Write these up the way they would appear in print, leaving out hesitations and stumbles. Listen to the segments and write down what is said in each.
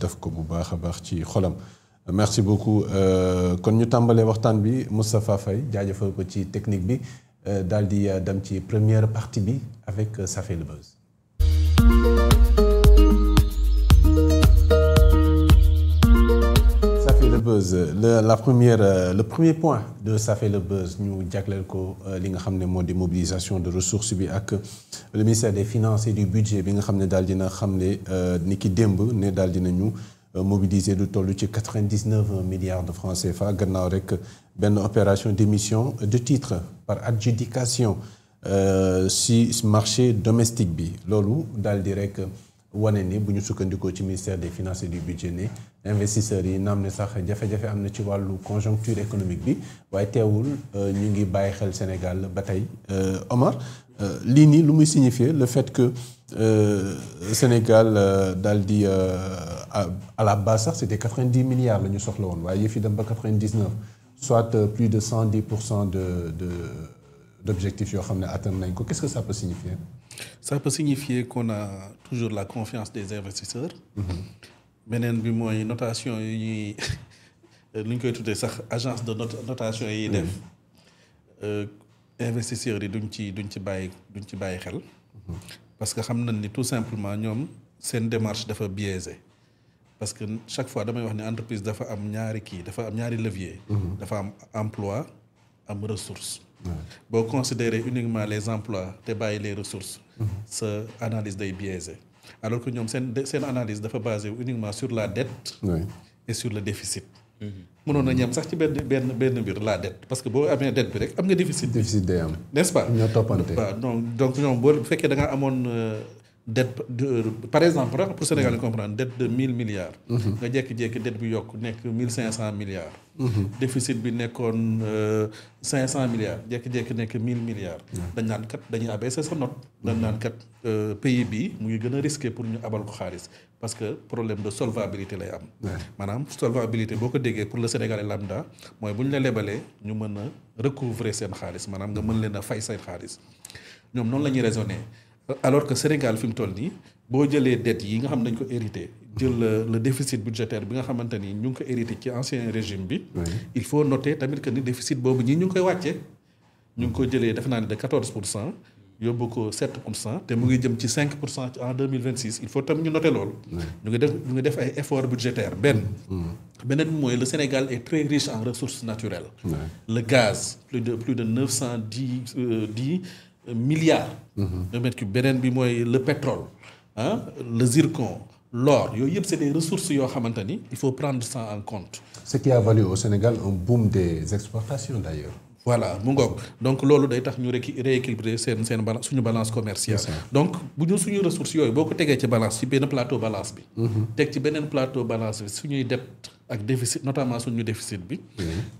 def ko bu baax a baax ci xolam. Merci beaucoup kon ñu tàmbalee waxtaan bi Moustapha Faye jaajëfal ko ci technique bi daal di dem ci première partie bi avec Ça fait le buzz. Ça fait le buzz le premier point de Ça fait le buzz ñu jagleel ko li nga xam ne moo di mobilisation de ressources bi ak le ministère des finances et du budget bi nga xam ne daal dina xam ne ni ki démb ne daal dinañu mobiliser lu toll ci 99 milliards de francs CFA gannaaw rek benn opération d'émission de titres par adjudication si marché domestique bi loolu daal di rek wane ni bu ñu sukkandikoo ci ministère des finances et du budget ne investisseurs yi naam ne sax jafe-jafe am na ci wàllu conjoncture économique bi waaye teewul ñu ngi bàyyi xel Sénégal ba tey Omar lii nii lu muy signifier le fait que Sénégal daal di à la base sax c'était 90 milliards la ñu soxla woon waaye yëf yi dem ba 99 soit plus de 110% d'objectifs yoo xam ne atteindre nañ ko qu'est-ce que ça peut signifier? Ça peut signifier qu'on a toujours la confiance des investisseurs. beneen bi mooy notation yi ñuy lu ñu koy tuddee sax agence de notation yi def investisseurs yi duñ ci bàyyi xel. parce que xam nañ ni tout simplement ñoom seen démarche dafa biaisé parce que chaque fois damay wax ni entreprise dafa am ñaari levier. dafa am emploi am ressource. boo considérer uniquement les emplois te bàyyi les ressources. sa analyse day biaisé alors que ñoom seen analyse dafa basé uniquement sur la dette. et sur le déficit. mënoon na ñem sax ci benn mbir la dette parce que boo amee dette bi rek am nga déficit. déficit day am n'est-ce pas. ñoo toppante waaw donc ñoom boo fekkee da nga amoon dette par exemple pour Sénégal ñu comprendre dette de 1000 milliards. nga jékki-jékki dette bi yokk nekk 1500 milliards. déficit bi nekkoon 500 milliards jékki-jékki nekk 1000 milliards. dañ naan kat dañuy abaisser sa note. dañ naan kat pays bi mu ngi gën a risqué pour ñu abal ko xaalis parce que problème de solvabilité lay am. maanaam solvabilité boo ko déggee pour le Sénégalais lambda mooy bu ñu la lebalee ñu mën a recouvrer seen xaalis maanaam nga mën leen a fay seen xaalis ñoom noonu la ñuy raisonner. alors que Sénégal fi mu toll nii boo jëlee dettes yi nga xam dañ ko hérité jël le déficit budgétaire bi nga xamante ni ñu ngi ko hérité ci ancien régime bi. il faut noter tamit que ni déficit boobu ñii ñu ngi koy wàccee. ñu ngi ko jëlee def naa ne de 14% yóbbu ko 7% te mu ngi jëm ci 5% en 2026 il faut tam ñu noter loolu. ñu ngi def ay efforts budgétaires beneen bi mooy le Sénégal est très riche en ressources naturelles. Le gaz plus de 910 milliards de mètres cubes beneen bi mooy le pétrole le zircon l'or yooyu yëpp c'est des ressources yoo xamante ni il faut prendre ça en compte. Ce qui a valu au Sénégal un boom des exportations d'ailleurs. Voilà mu ngoog donc loolu day tax ñu rééquilibrer seen balance suñu balance commerciale. donc bu ñu suñu ressources yooyu boo ko tegee ci balance ci benn plateau balance bi. teg ci beneen plateau balance bi suñuy dette ak déficit notamment suñu déficit bi.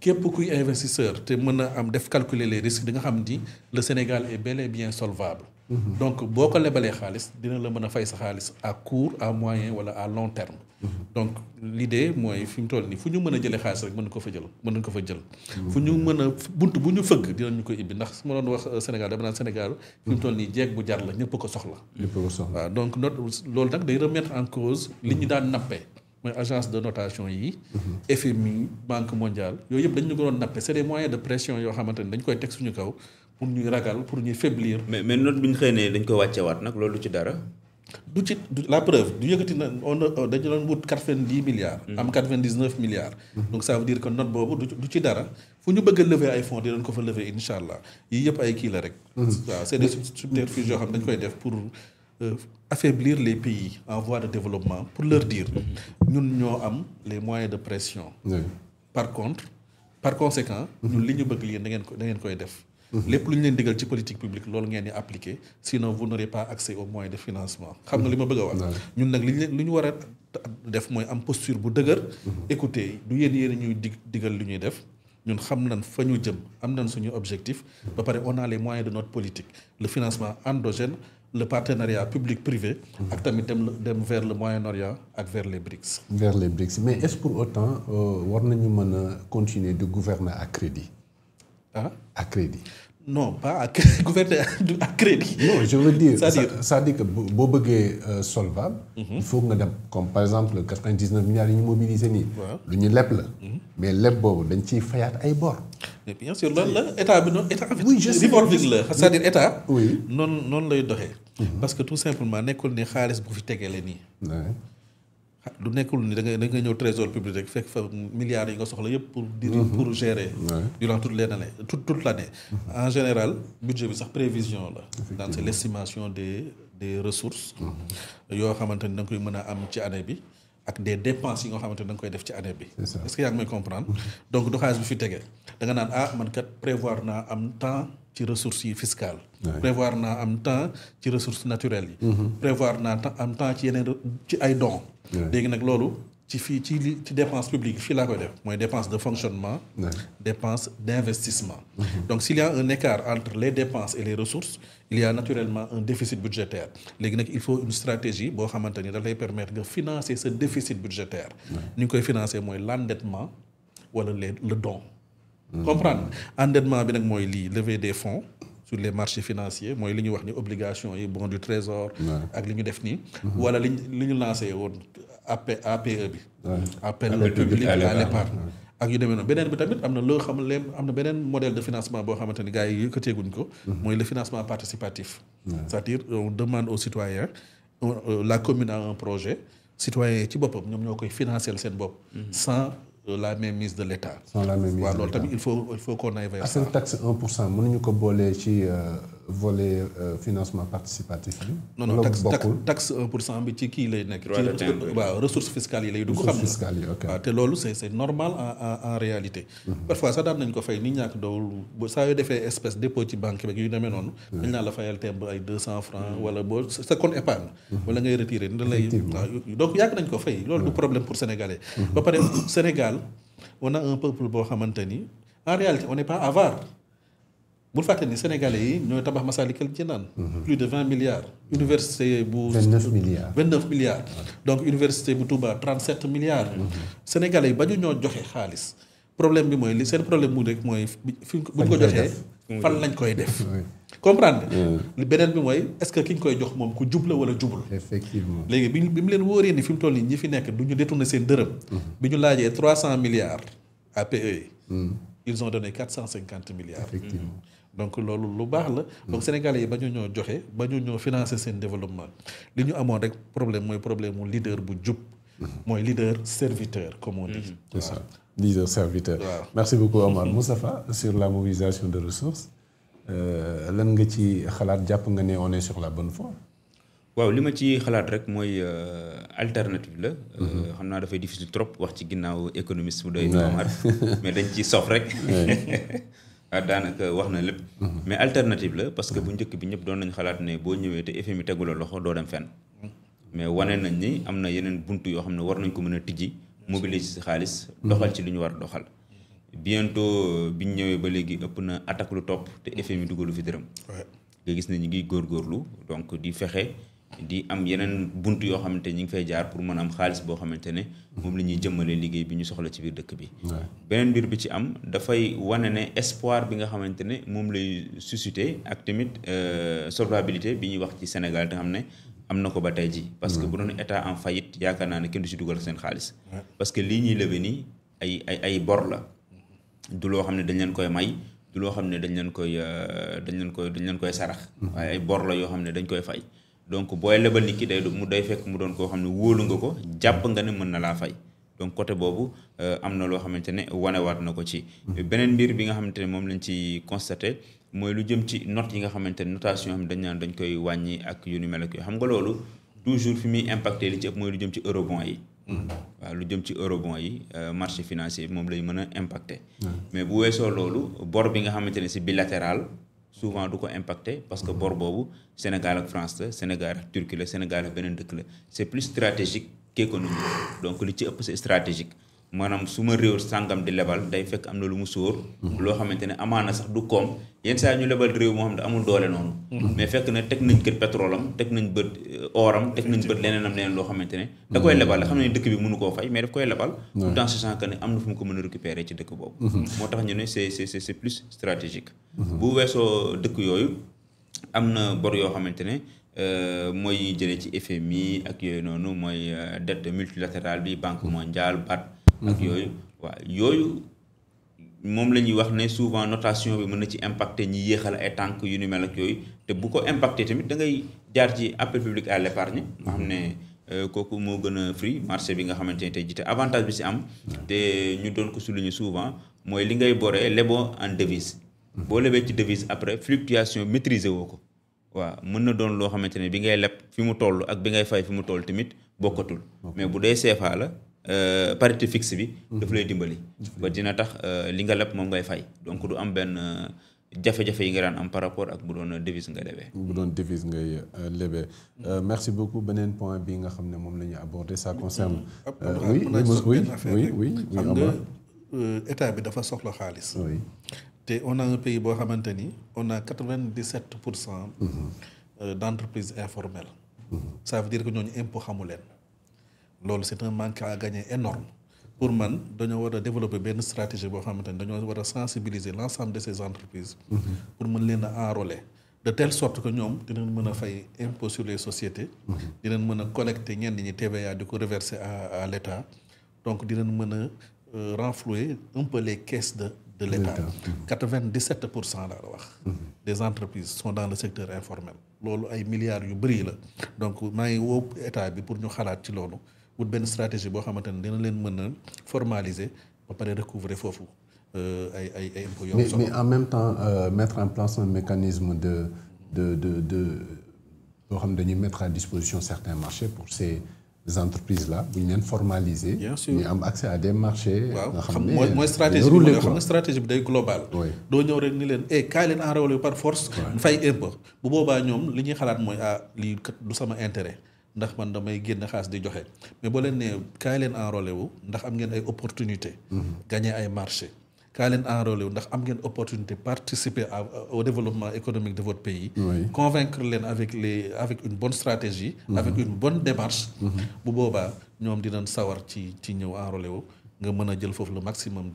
képp kuy investisseur te mën a am def calculer les risques di nga xam ni le Sénégal est bel et bien solvable. donc boo ko lebalee xaalis dina la mën a fay sa xaalis à court à moyen wala à long terme. donc l'idée mooy fi mu toll nii fu ñu mën a jëlee xaalis rek mën nañ ko fa jël. fu ñu mën a bunt bu ñu fëgg dinañu ko ibbi ndax su ma doon wax Sénégal dama naan Sénégal fi mu toll nii jeeg bu jar la ñëpp ko soxla. waaw donc loolu nag day remettre en cause li ñu daan nappee. mooy agence de notation yi. FMI Banque mondiale yooyu yëpp dañu ko doon nappe c'est des moyens de pression yoo xamante ni dañ koy teg suñu kaw pour ñuy ragal pour ñuy faiblir. mais note bi ñu xëy ne dañ ko wàcceewaat nag loolu ci dara. du la preuve du yëkkati na dañu doon wut 90 milliards. am 99 milliards. donc ça veut dire que note boobu du ci dara fu ñu bëgg a lever ay fonds dinañ ko fa lever incha allah yii yëpp ay kii la rek. waaw c'est des subterfuges yoo xam dañ koy def pour. affaiblir les pays en voie de développement pour leur dire ñun ñoo am les moyens de pression. par conséquent ñun li ñu bëgg lii da ngeen koy def. lépp lu ñu leen digal ci politique publique loolu ngeen di appliquer sinon vous n'aurez pas accès aux moyens de financement xam nga li ma bëgg a wax. ñun nag li ñu war a def mooy am posture bu dëgër. écoutez du yéen ñuy digal li ñuy def. ñun xam nañ fa ñu jëm am nañ suñu objectif ba pare on a les moyens de notre politique le financement endogène le partenariat public-privé ak tamit dem vers le Moyen-Orient ak vers les BRICS. vers les BRICS mais est-ce pour autant war nañu mën a continuer de gouverner à crédit. à crédit. non pas à gouverner à crédit. non je veux dire c'est-à-dire que boo bëggee solvable. il faut nga dem comme par exemple 99 milliards yi ñu mobilisé nii. lu ñu leb la. mais leb boobu dañ ciy fayaat ay bor. mais bien sûr loolu la état bi noonu état. oui je sais revolving la c'est-à-dire état. oui noonu lay doxee. parce que tout simplement nekkul ne xaalis bu fi tegele nii. du nekkul ni da nga ñëw trésor public rek fekk fa milliards yi nga soxla yëpp pour gérer. durant toute l'année. En général budget bi sax prévision la. dans c'est l'estimation des ressources. yoo xamante ni da nga koy mën a am ci année bi. ak des dépenses yi nga xamante ni da nga koy def ci année bi. est-ce que yaa ngi may comprendre. donc du xaalis bi fi tege da nga naan man kat prévoir naa am temps ci ressources yi fiscales. prévoir naa am temps ci ressources naturelles yi. prévoir naa am temps ci yeneen ci ay dons. léegi nag loolu ci dépense publique fii laa koy def mooy dépense de fonctionnement. dépense d'investissement. donc s'il y a un écart entre les dépenses et les ressources il y a naturellement un déficit budgétaire léegi nag il faut une stratégie boo xamante ni da lay permettre nga financer ce déficit budgétaire. ni ñu koy financer mooy l'endettement wala le don. comprendre endettement bi nag mooy lii lever des fonds sur les marchés financiers mooy li ñuy wax ni obligation yi bon du trésor ak li ñu def nii wala li ñu lancé woon APE bi appel public à l'épargne ak yu demee noonu beneen bi tamit am na loo xam ne am na beneen modèle de financement boo xamante ni gars yi yëkkateeguñ ko mooy le financement participatif c'est-à-dire on demande aux citoyens la commune a un projet citoyens yi ci boppam ñoom ñoo koy financer seen bopp sans la mainmise de l'État. sans la mainmise de l'État. loolu tamit il faut qu'on aille vers ça. seen taxe 1% mënuñu ko boolee ci volet financement participatif bi. non taxe 1% bi ci kii lay nekk. waaw ressources fiscales yi lay dugg. ressources fiscales yi ok waaw te loolu c'est normal en réalité. parfois sax daan nañ ko fay ni ñàkk dawul saa yoo defee espèce dépôt ci banque beeg yu demee noonu. dañ naa la fayal temb ay 200 francs wala boo sa compte épargne. wala ngay retirer da lay. donc yàgg nañ ko fay loolu du problème pour sénégalais. ba pare Sénégal on a un peuple boo xamante ni en réalité on n'est pas avare. bul fàtte ni sénégalais yi ñooy tabax Massalikul Jinaan plus de 20 milliards. université bu 29 milliards. donc université bu Touba 37 milliards. sénégalais yi ba ñu ñoo joxe xaalis problème bi mooy li seen problème mu rek mooy fi bu ñu ko joxee fan lañ koy def. comprendre li beneen bi mooy est-ce que ki ñu koy jox moom ku jub la wala jubul. effectivement léegi bi mu leen wóoree ni fi mu toll nii ñi fi nekk du ñu détourner seen dërëm. bi ñu laajee 300 milliards APE. ils ont donné 450 milliards. effectivement. donc loolu lu baax la. donc sénégalais yi ba ñu ñoo joxe ba ñu ñoo financer seen développement li ñu amoon rek problème mooy problème mu leader bu jub. mooy leader serviteur comme on dit. c'est ça leader serviteur. waaw merci beaucoup Omar. Moustapha sur la mobilisation de ressources lan nga ci xalaat jàpp nga ne on est sur la bonne voie. waaw li ma ci xalaat rek mooy alternative la. xam naa dafay difficile trop wax ci ginnaaw économiste bu doy. Omar mais dañ ci sof rek. daanaka wax na lépp. mais alternative la parce que bu njëkk bi ñëpp doon nañ xalaat ne boo ñëwee te FMI tegu la loxo doo dem fenn. mais wane nañ ni am na yeneen buntu yoo xam ne war nañ ko mën a tijji mobiliser si xaalis. doxal ci li ñu war a doxal. bientôt biñ ñëwee ba léegi ëpp na attaque lu topp te FMI dugalu fi dërëm. nga gis ne ñu ngi góorgóorlu donc di fexe di am yeneen bunt yoo xamante ñu ngi fay jaar pour mën a am xaalis boo xamante ne moom la ñuy jëmmalee liggéey bi ñu soxla ci biir dëkk bi. beneen mbir bi ci am dafay wane ne espoir bi nga xamante ne moom lay susciter ak tamit solvabilité bi ñuy wax ci Sénégal te xam ne am na ko ba tey ji parce que bu doon état en faillite yaakaar naa ne kenn du ci dugal seen xaalis. parce que lii ñuy lebe nii ay bor la. du loo xam ne dañ leen koy may du loo xam ne dañ leen koy sarax. waaye ay bor la yoo xam ne dañ koy fay. donc booy lebal nit ki day fekk mu doon koo xam ne wóolu nga ko jàpp nga ne mën na laa fay donc côté boobu am na loo xamante ne wanewaat na ko ci. beneen mbir bi nga xamante ne moom lañ ci constaté mooy lu jëm ci note yi nga xamante ne notation xam dañ naan dañ koy wàññi ak yu ni mel ak xam nga loolu toujours fi muy impacté li ci ëpp mooy lu jëm ci eurobond yi. waaw lu jëm ci eurobond yi marché financier moom lay mën a impacté. mais bu weesoo loolu bor bi nga xamante ne c'est bilatéral. souvent du ko impacté parce que bor boobu Sénégal ak France la Sénégal ak Turquie la Sénégal ak beneen dëkk la c'est plus stratégique qu'économique donc li ci ëpp c'est stratégique maanaam su ma réew sàngam di lebal day fekk am na lu mu sóor loo xamante ne amaana sax du koom yenn saa ñu lebal réew moo xam ne amul doole noonu mais fekk na teg nañ kër pétrole am teg nañ bët oram teg nañ bët leneen loo xamante ne da koy lebal xam ne dëkk bi mënu koo fay mais daf koy lebal tout en sachant que ne am na fu mu ko mën a récupérer ci dëkk boobu moo tax ñu ne c'est plus stratégique bu weesoo dëkk yooyu am na bor yoo xamante ne mooy jëlee ci FMI ak yooyu noonu mooy dette multilatérale bi banque mondiale BAD ak yooyu waaw yooyu moom la ñuy wax ne souvent notation bi mën na ci impacter ñi yéexal ay tànk yu ni mel ak yooyu te bu ko impacter tamit da ngay jaar ci appel public à l'épargne nga xam ne kooku moo gën a free marché bi nga xamante ne tey jii te avantage bi si am te ñu doon ko souligner souvent mooy li ngay boree leboo en devise boo lebee ci devise après fluctuation maîtriser woo ko waaw mën na doon loo xamante ne bi ngay leb fi mu toll ak bi ngay fay fi mu toll tamit bokkatul mais bu dee CFA la parité fixe bi daf lay dimbali ba dina tax li nga leb moom ngay fay donc du am benn jafe-jafe yi nga daan am par rapport ak bu doon devise nga lebee bu doon devise ngay lebee merci beaucoup beneen point bi nga xam ne moom la ñu abordé ça concerne oui xam nga état bi dafa soxla xaalis te on a un pays boo xamante ni on a 97% d'entreprises informelles ça veut dire que ñooñu impôt xamu leen loolu c'est un manque à gagner énorme pour man dañoo war a développer benn stratégie boo xamante ni dañoo war a sensibiliser l'ensemble de ces entreprises pour mën leen a enrôler de telle sorte que ñoom dinañ mën a fay impôt sur les sociétés dinañ mën a collecter ñenn ñi TVA di ko reverser à l'État donc dinañ mën a renflouer un peu les caisses de l'État 97% laa la wax des entreprises sont dans le secteur informel loolu ay milliards yu bëri la donc maa ngi woo état bi pour ñu xalaat ci loolu wut benn stratégie boo xamante ne dina leen mën a formaliser ba pare recouvrer foofu ay impôts yoo xam mais en même temps mettre en place un mécanisme de boo xam ne dañuy mettre à disposition certains marchés pour ces entreprises là bu ñu leen formaliser. bien sûr ñu am accès à des marchés. nga xam ne mooy stratégie bi nga xam ne stratégie bi day global. doo ñëw rek ni leen kaay leen enrôler par force. fay impôt bu boobaa ñoom li ñuy xalaat mooy lii kat du sama intérêt ndax man damay génn xaalis di joxe mais boo leen nee kaay leen enrôler wu ndax am ngeen ay opportunités. gagner ay marchés. kaa leen enrôlé wu ndax am ngeen opportunité participer au développement économique de votre pays. Convaincre leen avec une bonne stratégie. avec une bonne démarche. bu boobaa ñoom dinañ sawar ci ñëw enrôlé wu nga mën a jël foofu le maximum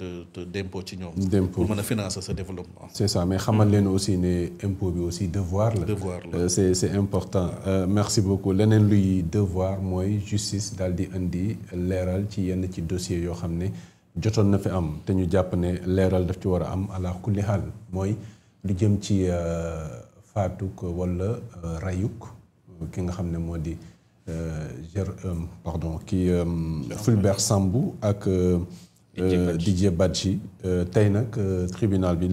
d'impôt ci ñoom. pour mën a financer ce développement. c'est ça mais xamal leen aussi ne impôt bi aussi devoir la. c'est important merci beaucoup leneen luy devoir mooy justice daal di indi leeral ci yenn ci dossier yoo xam ne. jotoon na fi am te ñu jàpp ne leeral daf ci war a am ala kulli xaal mooy lu jëm ci faatuk wala rayuk ki nga xam ne moo di Fulbert Sambou ak Didier Badji tey nag tribunal bi